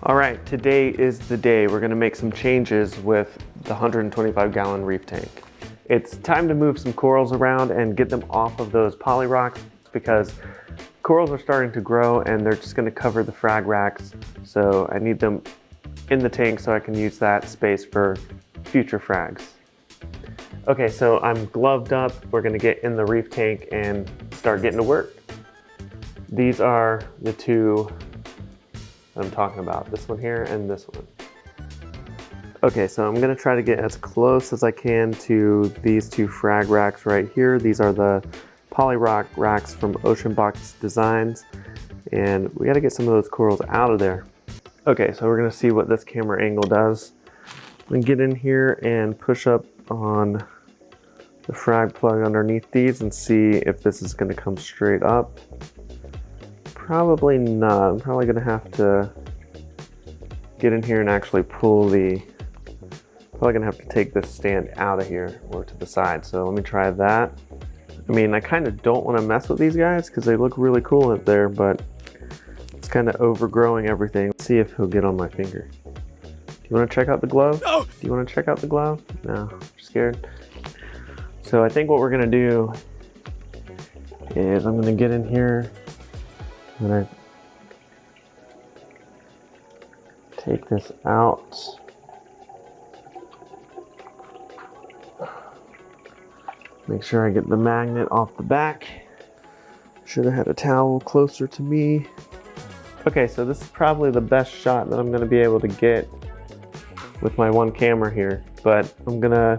Alright, today is the day. We're going to make some changes with the 125-gallon reef tank. It's time to move some corals around and get them off of those polyrocks because corals are starting to grow and they're just going to cover the frag racks. So I need them in the tank so I can use that space for future frags. Okay, so I'm gloved up. We're going to get in the reef tank and start getting to work. These are the two I'm talking about, this one here and this one. Okay, so I'm gonna try to get as close as I can to these two frag racks right here. These are the polyrok racks from Ocean Box Designs, and we gotta get some of those corals out of there. Okay, so we're gonna see what this camera angle does. I'm gonna get in here and push up on the frag plug underneath these and see if this is gonna come straight up. Probably not. I'm probably gonna have to get in here and actually pull probably gonna have to take this stand out of here or to the side. So let me try that. I mean, I kind of don't want to mess with these guys because they look really cool up there, but it's kind of overgrowing everything. Let's see if he'll get on my finger. Do you want to check out the glove? No. Do you want to check out the glove? No, you're scared. So I think what we're gonna do is I'm gonna get in here. I'm gonna take this out. Make sure I get the magnet off the back. Should have had a towel closer to me. Okay, so this is probably the best shot that I'm gonna be able to get with my one camera here, but I'm gonna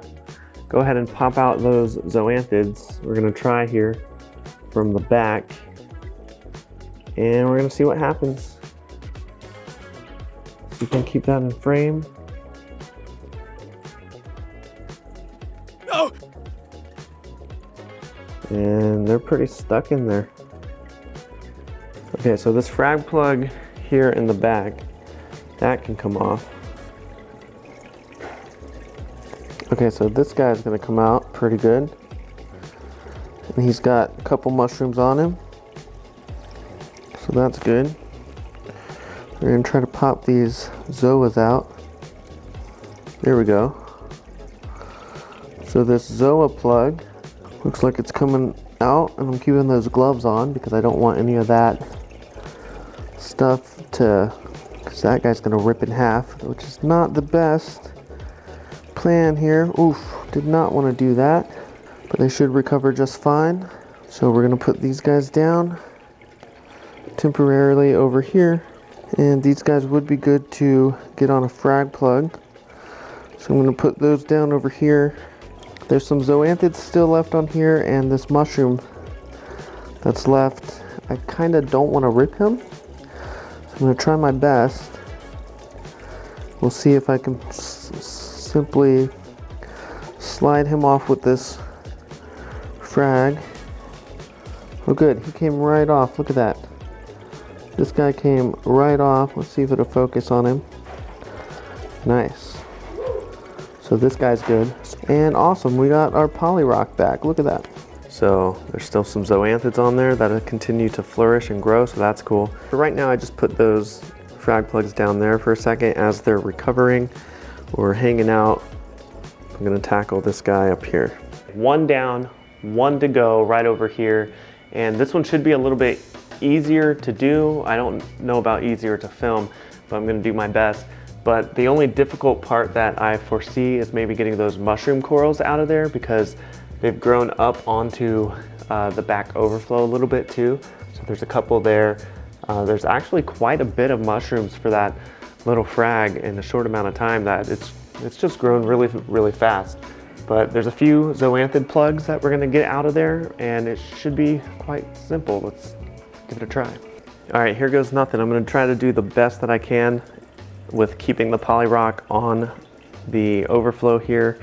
go ahead and pop out those zoanthids. We're gonna try here from the back. And we're gonna see what happens. We can keep that in frame. No. And they're pretty stuck in there. Okay, so this frag plug here in the back, that can come off. Okay, so this guy's gonna come out pretty good. And he's got a couple mushrooms on him. So that's good. We're gonna try to pop these zoas out. There we go. So this zoa plug looks like it's coming out, and I'm keeping those gloves on because I don't want any of that stuff because that guy's gonna rip in half, which is not the best plan here. Oof, did not want to do that, but they should recover just fine. So we're gonna put these guys down temporarily over here, and these guys would be good to get on a frag plug. So I'm going to put those down over here. There's some zoanthids still left on here, and this mushroom that's left, I kind of don't want to rip him, so I'm going to try my best. We'll see if I can simply slide him off with this frag. Oh good, he came right off. Look at that. This guy came right off. Let's see if it'll focus on him. Nice. So this guy's good. And awesome, we got our polyrok back. Look at that. So there's still some zoanthids on there that'll continue to flourish and grow, so that's cool. But right now I just put those frag plugs down there for a second as they're recovering or hanging out. I'm gonna tackle this guy up here. One down, one to go right over here. And this one should be a little bit easier to do. I don't know about easier to film, but I'm gonna do my best. But the only difficult part that I foresee is maybe getting those mushroom corals out of there because they've grown up onto the back overflow a little bit too. So there's a couple there. There's actually quite a bit of mushrooms for that little frag in a short amount of time that it's just grown really, really fast. But there's a few zoanthid plugs that we're gonna get out of there, and it should be quite simple. Let's give it a try. All right, here goes nothing. I'm gonna try to do the best that I can with keeping the polyrok on the overflow here,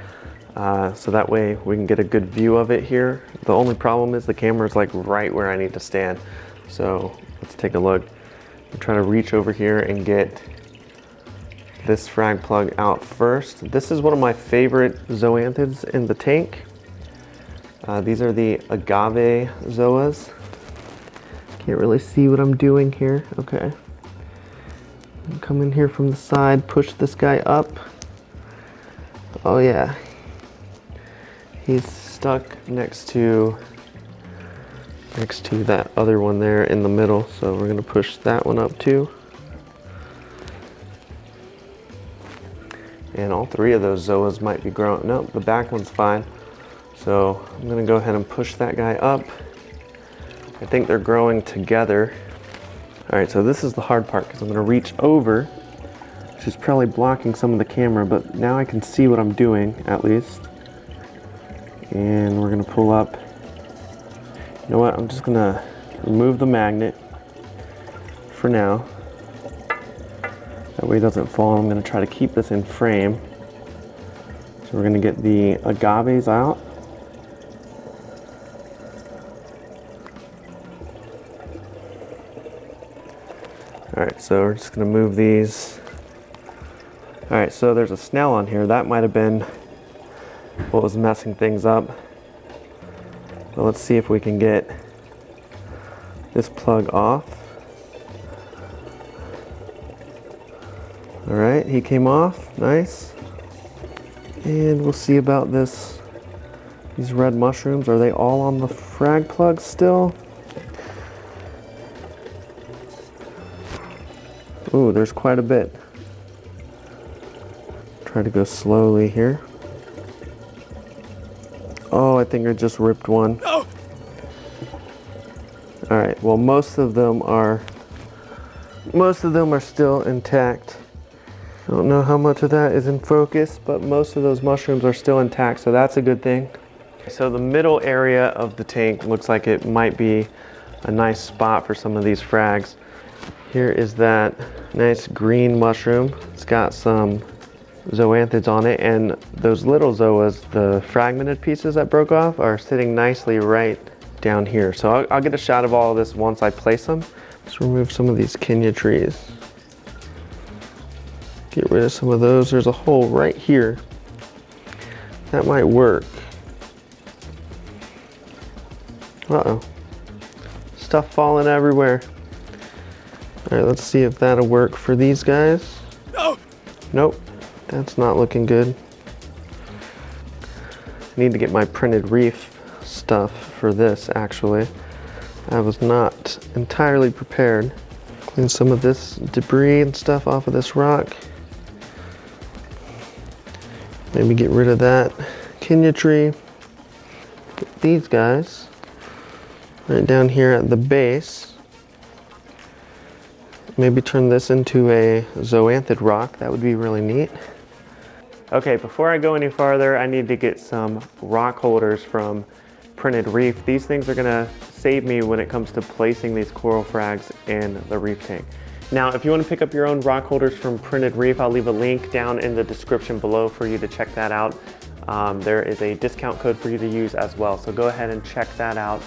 so that way we can get a good view of it here. The only problem is the camera's like right where I need to stand. So let's take a look. I'm trying to reach over here and get this frag plug out first. This is one of my favorite zoanthids in the tank. These are the agave zoas. Can't really see what I'm doing here. Okay. Come in here from the side, push this guy up. Oh yeah. He's stuck next to that other one there in the middle. So we're gonna push that one up too. And all three of those zoas might be growing. Nope, the back one's fine. So I'm gonna go ahead and push that guy up. I think they're growing together. All right, so this is the hard part because I'm gonna reach over, which is probably blocking some of the camera, but now I can see what I'm doing at least. And we're gonna pull up. You know what, I'm just gonna remove the magnet for now. That way it doesn't fall. I'm gonna try to keep this in frame. So we're gonna get the agaves out. All right, so we're just gonna move these. All right, so there's a snail on here. That might have been what was messing things up. But let's see if we can get this plug off. All right, he came off, nice. And we'll see about this. These red mushrooms, are they all on the frag plug still? Ooh, there's quite a bit. Try to go slowly here. Oh, I think I just ripped one. No. All right, well, most of them are still intact. I don't know how much of that is in focus, but most of those mushrooms are still intact, so that's a good thing. So the middle area of the tank looks like it might be a nice spot for some of these frags. Here is that nice green mushroom. It's got some zoanthids on it, and those little zoas, the fragmented pieces that broke off, are sitting nicely right down here. So I'll get a shot of all of this once I place them. Let's remove some of these Kenya trees. Get rid of some of those. There's a hole right here. That might work. Uh-oh. Stuff falling everywhere. All right, let's see if that'll work for these guys. No. Nope, that's not looking good. I need to get my printed reef stuff for this, actually. I was not entirely prepared. Clean some of this debris and stuff off of this rock. Maybe get rid of that Kenya tree. Get these guys right down here at the base. Maybe turn this into a zoanthid rock. That would be really neat. Okay, before I go any farther, I need to get some rock holders from Printed Reef. These things are gonna save me when it comes to placing these coral frags in the reef tank. Now, if you want to pick up your own rock holders from Printed Reef, I'll leave a link down in the description below for you to check that out. There is a discount code for you to use as well, so go ahead and check that out.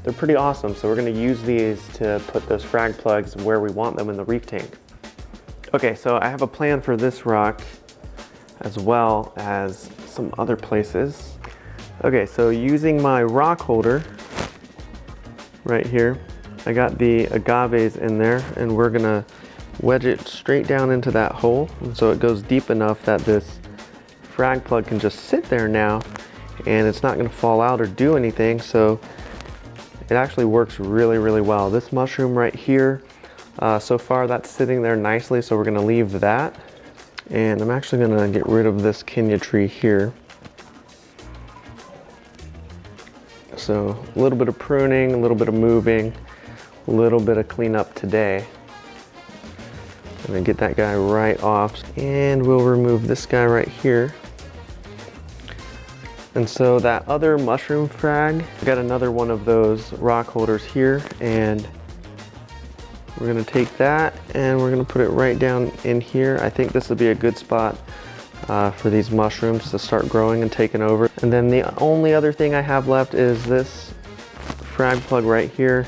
They're pretty awesome, so we're going to use these to put those frag plugs where we want them in the reef tank. Okay, so I have a plan for this rock as well as some other places. Okay, so using my rock holder right here, I got the agaves in there, and we're gonna wedge it straight down into that hole, and so it goes deep enough that this frag plug can just sit there now, and it's not gonna fall out or do anything. So it actually works really, really well. This mushroom right here, so far that's sitting there nicely, so we're gonna leave that. And I'm actually gonna get rid of this Kenya tree here. So a little bit of pruning, a little bit of moving, a little bit of cleanup today. I'm gonna get that guy right off, and we'll remove this guy right here. And so that other mushroom frag, I got another one of those rock holders here, and we're gonna take that and we're gonna put it right down in here. I think this will be a good spot for these mushrooms to start growing and taking over. And then the only other thing I have left is this frag plug right here,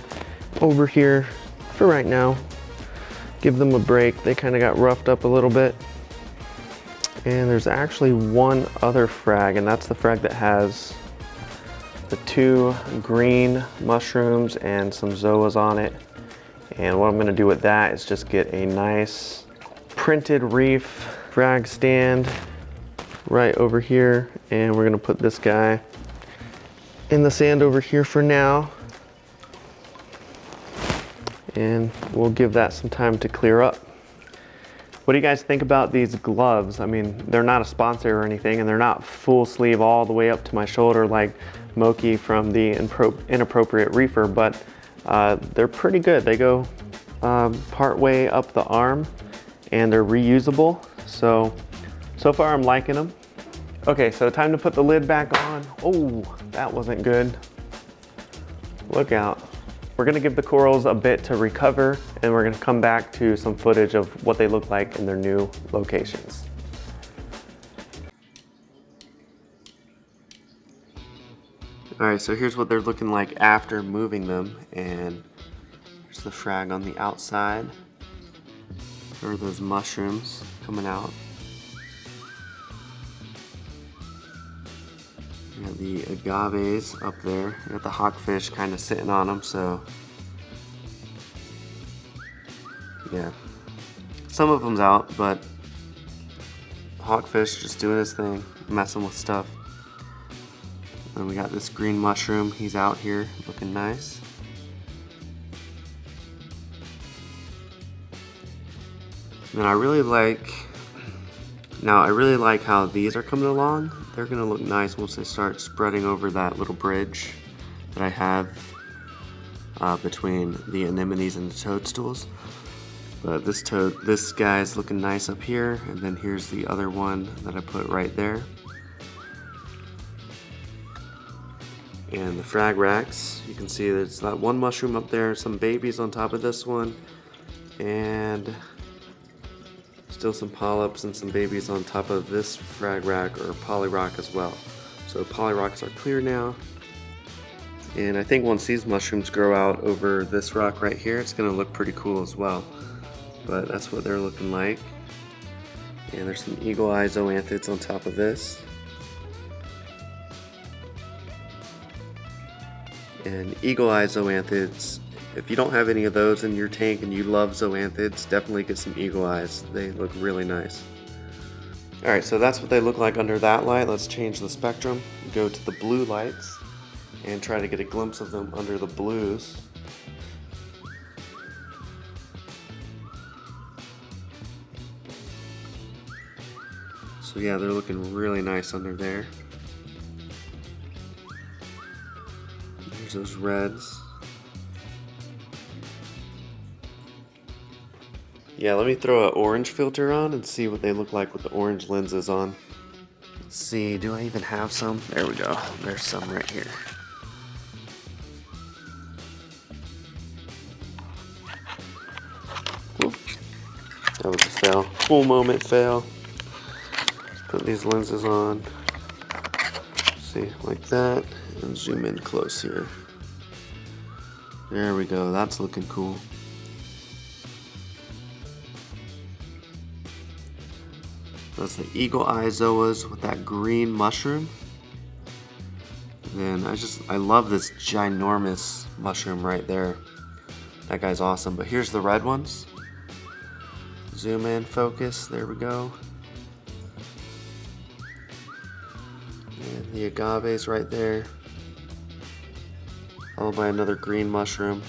over here for right now. Give them a break. They kind of got roughed up a little bit. And there's actually one other frag, and that's the frag that has the 2 green mushrooms and some zoas on it. And what I'm gonna do with that is just get a nice printed reef frag stand right over here, and we're gonna put this guy in the sand over here for now. And we'll give that some time to clear up. What do you guys think about these gloves? I mean, they're not a sponsor or anything, and they're not full sleeve all the way up to my shoulder like Moki from the Inappropriate Reefer, but they're pretty good. They go part way up the arm, and they're reusable. So far I'm liking them. Okay, so time to put the lid back on. Oh, that wasn't good. Look out. We're gonna give the corals a bit to recover, and we're gonna come back to some footage of what they look like in their new locations. All right, so here's what they're looking like after moving them, and there's the frag on the outside. There are those mushrooms coming out. You got the agaves up there. You got the hawkfish kind of sitting on them, so yeah. Some of them's out, but hawkfish just doing his thing, messing with stuff. And we got this green mushroom. He's out here looking nice. And I really like how these are coming along. They're gonna look nice once they start spreading over that little bridge that I have between the anemones and the toadstools. But this guy's looking nice up here, and then here's the other one that I put right there. And the frag racks, you can see there's that one mushroom up there, some babies on top of this one, and still some polyps and some babies on top of this frag rack or polyrok as well. So polyroks are clear now. And I think once these mushrooms grow out over this rock right here, it's gonna look pretty cool as well. But that's what they're looking like. And there's some eagle eye zoanthids on top of this. And eagle eye zoanthids, if you don't have any of those in your tank and you love zoanthids, definitely get some eagle eyes. They look really nice. Alright, so that's what they look like under that light. Let's change the spectrum, go to the blue lights, and try to get a glimpse of them under the blues. So yeah, they're looking really nice under there. There's those reds. Yeah, let me throw an orange filter on and see what they look like with the orange lenses on. Let's see, do I even have some? There we go, there's some right here. Whoop. That was a fail, full moment fail. Let's put these lenses on. See, like that, and zoom in close here. There we go, that's looking cool. That's the eagle eye zoas with that green mushroom. And then I love this ginormous mushroom right there. That guy's awesome. But here's the red ones. Zoom in, focus, there we go. And the agaves right there. Followed by another green mushroom.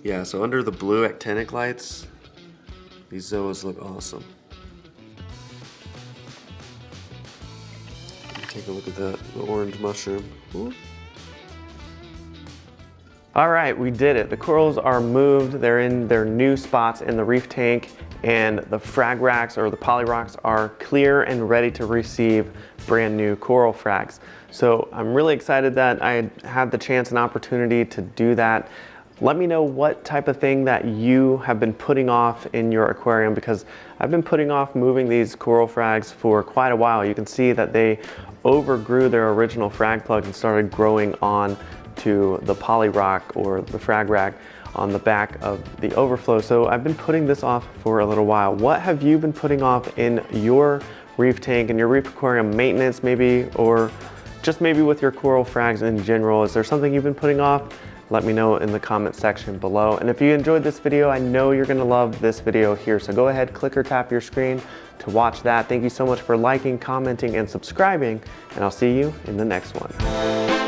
Yeah, so under the blue actinic lights, these zoas look awesome. Take a look at that, the orange mushroom. Ooh. All right, we did it. The corals are moved. They're in their new spots in the reef tank, and the frag racks or the polyroks are clear and ready to receive brand new coral frags. So I'm really excited that I had the chance and opportunity to do that. Let me know what type of thing that you have been putting off in your aquarium, because I've been putting off moving these coral frags for quite a while. You can see that they overgrew their original frag plugs and started growing on to the polyrok or the frag rack on the back of the overflow. So I've been putting this off for a little while. What have you been putting off in your reef tank and your reef aquarium maintenance maybe, or just maybe with your coral frags in general. Is there something you've been putting off? Let me know in the comment section below. And if you enjoyed this video, I know you're gonna love this video here. So go ahead, click or tap your screen to watch that. Thank you so much for liking, commenting, and subscribing, and I'll see you in the next one.